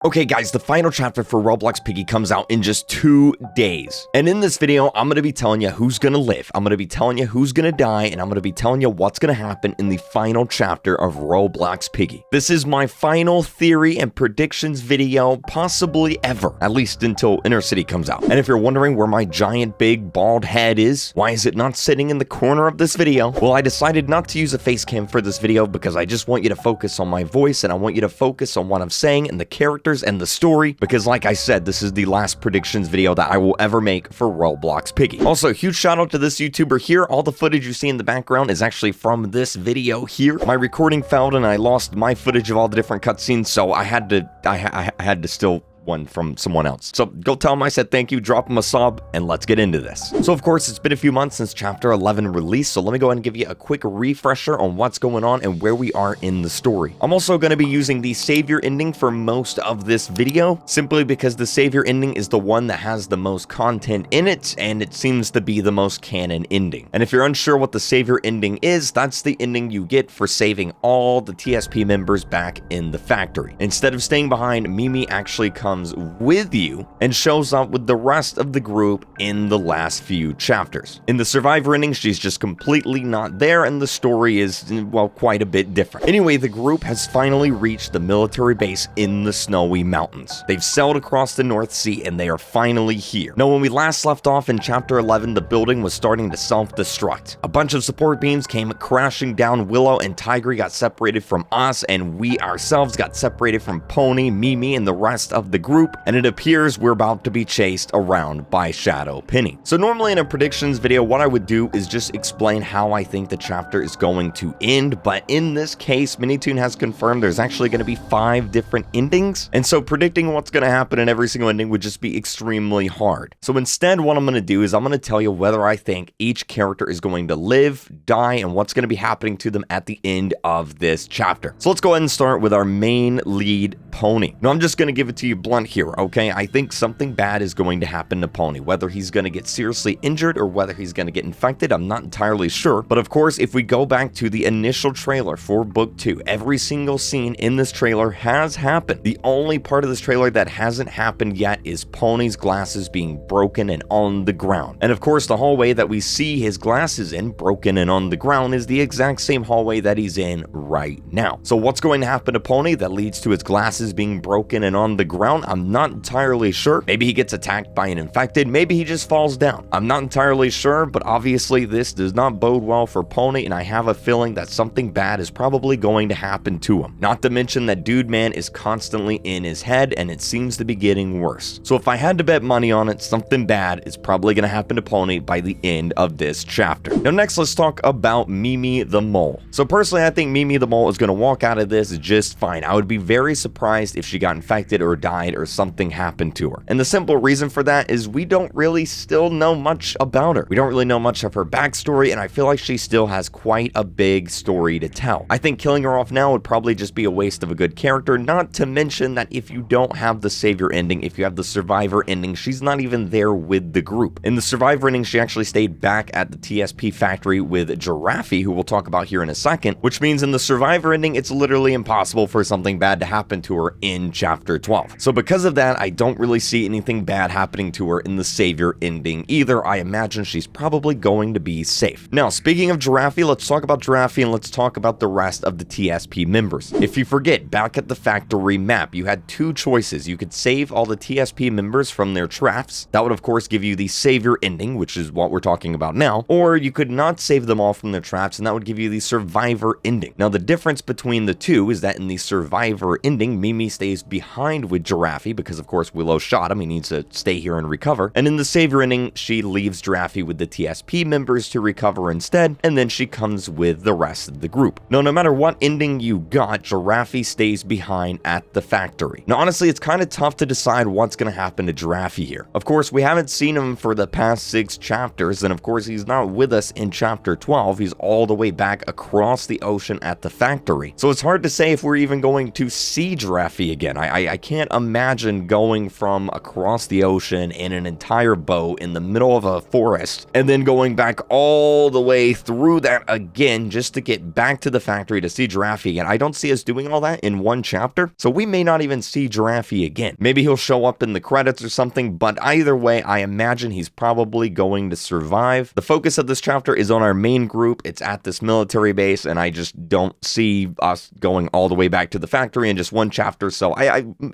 Okay guys, the final chapter for Roblox Piggy comes out in just 2 days. And in this video, I'm going to be telling you who's going to live, I'm going to be telling you who's going to die, and I'm going to be telling you what's going to happen in the final chapter of Roblox Piggy. This is my final theory and predictions video possibly ever, at least until Inner City comes out. And if you're wondering where my giant big bald head is, why is it not sitting in the corner of this video? Well, I decided not to use a face cam for this video because I just want you to focus on my voice and I want you to focus on what I'm saying and the characters and the story, because like I said, this is the last predictions video that I will ever make for Roblox Piggy. Also, huge shout out to this YouTuber here. All the footage you see in the background is actually from this video here. My recording failed and I lost my footage of all the different cutscenes, so I had to still one from someone else. So go tell him I said thank you, drop him a sub, and let's get into this. So of course, it's been a few months since chapter 11 released, so let me go ahead and give you a quick refresher on what's going on and where we are in the story. I'm also going to be using the savior ending for most of this video, simply because the savior ending is the one that has the most content in it, and it seems to be the most canon ending. And if you're unsure what the savior ending is, that's the ending you get for saving all the TSP members back in the factory. Instead of staying behind, Mimi actually comes with you and shows up with the rest of the group in the last few chapters. In the survivor ending, she's just completely not there, and the story is, well, quite a bit different. Anyway, the group has finally reached the military base in the snowy mountains. They've sailed across the North Sea and they are finally here. Now, when we last left off in chapter 11, the building was starting to self-destruct. A bunch of support beams came crashing down. Willow and Tigry got separated from us, and we ourselves got separated from Pony, Mimi, and the rest of the group, and it appears we're about to be chased around by Shadow Penny. So normally in a predictions video, what I would do is just explain how I think the chapter is going to end, but in this case, Minitoon has confirmed there's actually going to be 5 different endings, and so predicting what's going to happen in every single ending would just be extremely hard. So instead, what I'm going to do is I'm going to tell you whether I think each character is going to live, die, and what's going to be happening to them at the end of this chapter. So let's go ahead and start with our main lead, Pony. Now, I'm just going to give it to you blunt here, okay? I think something bad is going to happen to Pony. Whether he's going to get seriously injured or whether he's going to get infected, I'm not entirely sure. But of course, if we go back to the initial trailer for Book 2, every single scene in this trailer has happened. The only part of this trailer that hasn't happened yet is Pony's glasses being broken and on the ground. And of course, the hallway that we see his glasses in, broken and on the ground, is the exact same hallway that he's in right now. So what's going to happen to Pony that leads to his glasses being broken and on the ground? I'm not entirely sure. Maybe he gets attacked by an infected, maybe he just falls down. I'm not entirely sure, but obviously this does not bode well for Pony, and I have a feeling that something bad is probably going to happen to him. Not to mention that Dude Man is constantly in his head, and it seems to be getting worse. So if I had to bet money on it, something bad is probably going to happen to Pony by the end of this chapter. Now next, let's talk about Mimi the Mole. So personally, I think Mimi the Mole is going to walk out of this just fine. I would be very surprised if she got infected or died or something happened to her. And the simple reason for that is we don't really still know much about her. We don't really know much of her backstory, and I feel like she still has quite a big story to tell. I think killing her off now would probably just be a waste of a good character, not to mention that if you don't have the savior ending, if you have the survivor ending, she's not even there with the group. In the survivor ending, she actually stayed back at the TSP factory with Giraffe, who we'll talk about here in a second, which means in the survivor ending, it's literally impossible for something bad to happen to her in chapter 12. So because of that, I don't really see anything bad happening to her in the savior ending either. I imagine she's probably going to be safe. Now, speaking of Giraffe, let's talk about Giraffe and let's talk about the rest of the TSP members. If you forget, back at the factory map, you had 2 choices. You could save all the TSP members from their traps. That would, of course, give you the savior ending, which is what we're talking about now. Or you could not save them all from their traps, and that would give you the survivor ending. Now, the difference between the two is that in the survivor ending, Mimi stays behind with Giraffe because, of course, Willow shot him. He needs to stay here and recover. And in the savior ending, she leaves Giraffe with the TSP members to recover instead, and then she comes with the rest of the group. Now, no matter what ending you got, Giraffe stays behind at the factory. Now, honestly, it's kind of tough to decide what's going to happen to Giraffe here. Of course, we haven't seen him for the past 6 chapters, and of course, he's not with us in chapter 12. He's all the way back across the ocean at the factory. So it's hard to say if we're even going to see Giraffe again. I can't imagine imagine going from across the ocean in an entire boat in the middle of a forest and then going back all the way through that again just to get back to the factory to see Giraffe again. I don't see us doing all that in one chapter, so we may not even see Giraffe again. Maybe he'll show up in the credits or something, but either way, I imagine he's probably going to survive. The focus of this chapter is on our main group. It's at this military base, and I just don't see us going all the way back to the factory in just one chapter, so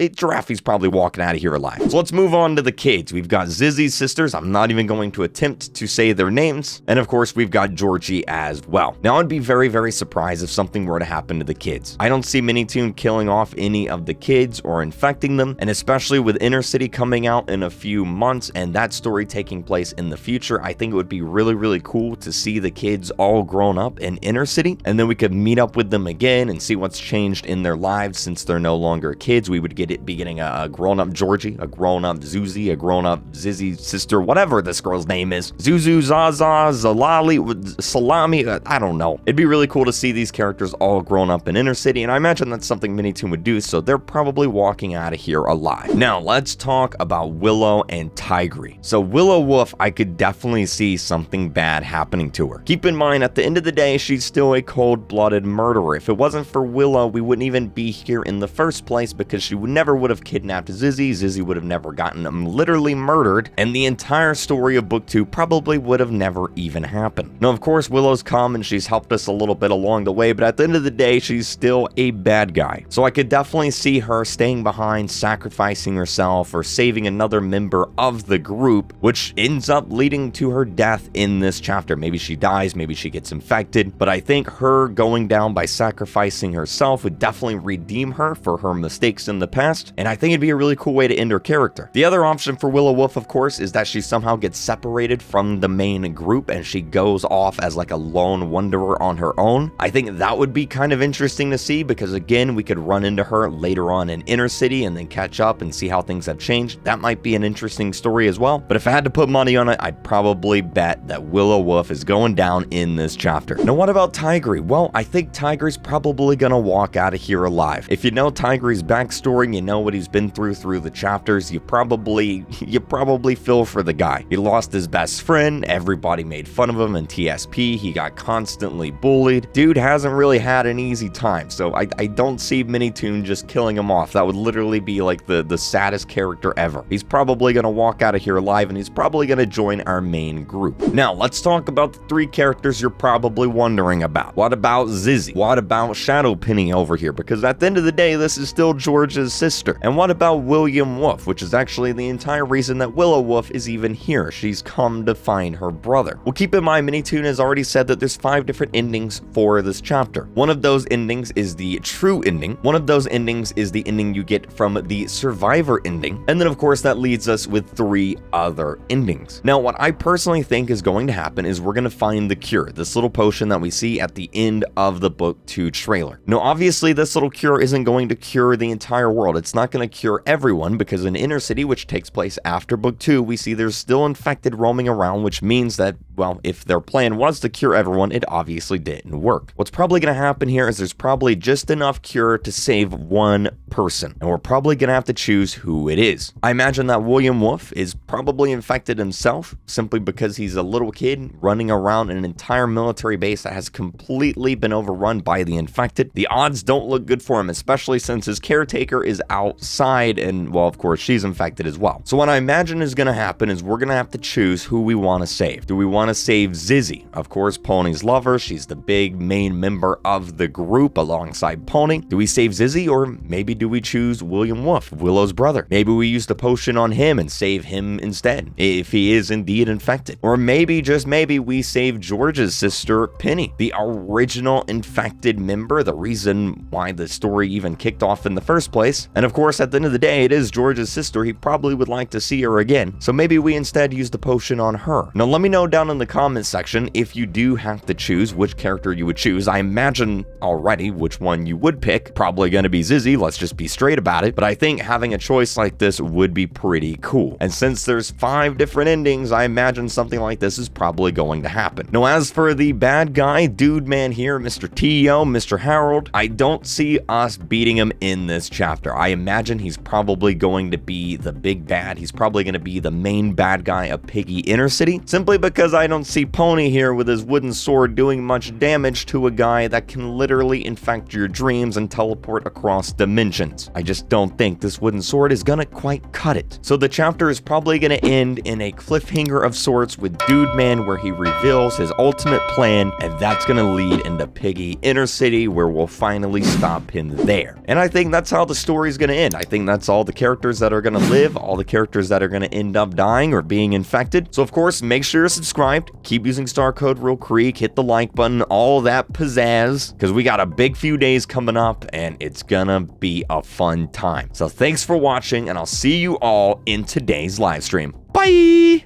Giraffe's probably walking out of here alive. So let's move on to the kids. We've got Zizzy's sisters. I'm not even going to attempt to say their names. And of course, we've got Georgie as well. Now, I'd be very, very surprised if something were to happen to the kids. I don't see Minitoon killing off any of the kids or infecting them, and especially with Inner City coming out in a few months and that story taking place in the future, I think it would be really, really cool to see the kids all grown up in Inner City, and then we could meet up with them again and see what's changed in their lives since they're no longer kids. We would be getting a grown-up Georgie, a grown-up Zuzi, a grown-up Zizzy's sister, whatever this girl's name is. Zuzu, Zaza, Zalali, Salami, I don't know. It'd be really cool to see these characters all grown up in Inner City, and I imagine that's something Minitoon would do, so they're probably walking out of here alive. Now, let's talk about Willow and Tigray. So Willow Wolf, I could definitely see something bad happening to her. Keep in mind, at the end of the day, she's still a cold-blooded murderer. If it wasn't for Willow, we wouldn't even be here in the first place because she never would have kidnapped Zizzy. Zizzy would have never gotten literally murdered, and the entire story of book 2 probably would have never even happened. Now, of course, Willow's come and she's helped us a little bit along the way, but at the end of the day, she's still a bad guy. So I could definitely see her staying behind, sacrificing herself, or saving another member of the group, which ends up leading to her death in this chapter. Maybe she dies, maybe she gets infected, but I think her going down by sacrificing herself would definitely redeem her for her mistakes in the past, and I think it'd be a really cool way to end her character. The other option for Willow Wolf, of course, is that she somehow gets separated from the main group and she goes off as like a lone wanderer on her own. I think that would be kind of interesting to see because, again, we could run into her later on in Inner City and then catch up and see how things have changed. That might be an interesting story as well, but if I had to put money on it, I'd probably bet that Willow Wolf is going down in this chapter. Now, what about Tigray? Well, I think Tigray's probably gonna walk out of here alive. If you know Tigray's backstory, you know what he's been through the chapters, you probably feel for the guy. He lost his best friend, everybody made fun of him in TSP, he got constantly bullied. Dude hasn't really had an easy time, so I don't see Minitoon just killing him off. That would literally be like the saddest character ever. He's probably gonna walk out of here alive, and he's probably gonna join our main group. Now, let's talk about the 3 characters you're probably wondering about. What about Zizzy? What about Shadow Penny over here? Because at the end of the day, this is still George's sister. And what about William Wolf, which is actually the entire reason that Willow Wolf is even here. She's come to find her brother. Well, keep in mind, Minitoon has already said that there's 5 different endings for this chapter. One of those endings is the true ending. One of those endings is the ending you get from the survivor ending. And then, of course, that leads us with 3 other endings. Now, what I personally think is going to happen is we're going to find the cure, this little potion that we see at the end of the book 2 trailer. Now, obviously, this little cure isn't going to cure the entire world. It's not going to cure everyone because in Inner City, which takes place after book 2, we see there's still infected roaming around, which means that, well, if their plan was to cure everyone, it obviously didn't work. What's probably going to happen here is there's probably just enough cure to save one person, and we're probably going to have to choose who it is. I imagine that William Wolf is probably infected himself simply because he's a little kid running around in an entire military base that has completely been overrun by the infected. The odds don't look good for him, especially since his caretaker is outside and, well, of course, she's infected as well. So what I imagine is going to happen is we're going to have to choose who we want to save. Do we want to save Zizzy? Of course, Pony's lover. She's the big main member of the group alongside Pony. Do we save Zizzy, or maybe do we choose William Wolf, Willow's brother? Maybe we use the potion on him and save him instead, if he is indeed infected. Or maybe, just maybe, we save George's sister, Penny, the original infected member, the reason why the story even kicked off in the first place. And of course, at the end of the day, it is George's sister. He probably would like to see her again. So maybe we instead use the potion on her. Now, let me know down in the comments section if you do have to choose which character you would choose. I imagine already which one you would pick. Probably going to be Zizzy. Let's just be straight about it. But I think having a choice like this would be pretty cool. And since there's 5 different endings, I imagine something like this is probably going to happen. Now, as for the bad guy, dude man here, Mr. T.O., Mr. Harold, I don't see us beating him in this chapter. I imagine imagine he's probably going to be the big bad. He's probably going to be the main bad guy of Piggy Inner City, simply because I don't see Pony here with his wooden sword doing much damage to a guy that can literally infect your dreams and teleport across dimensions. I just don't think this wooden sword is gonna quite cut it. So the chapter is probably gonna end in a cliffhanger of sorts with Dude Man, where he reveals his ultimate plan, and that's gonna lead into Piggy Inner City, where we'll finally stop him there. And I think that's how the story's gonna end. I think that's all the characters that are gonna live, all the characters that are gonna end up dying or being infected. So of course, make sure you're subscribed, keep using star code Real Creek, hit the like button, all that pizzazz, because we got a big few days coming up, and it's gonna be a fun time. So thanks for watching, and I'll see you all in today's live stream. Bye!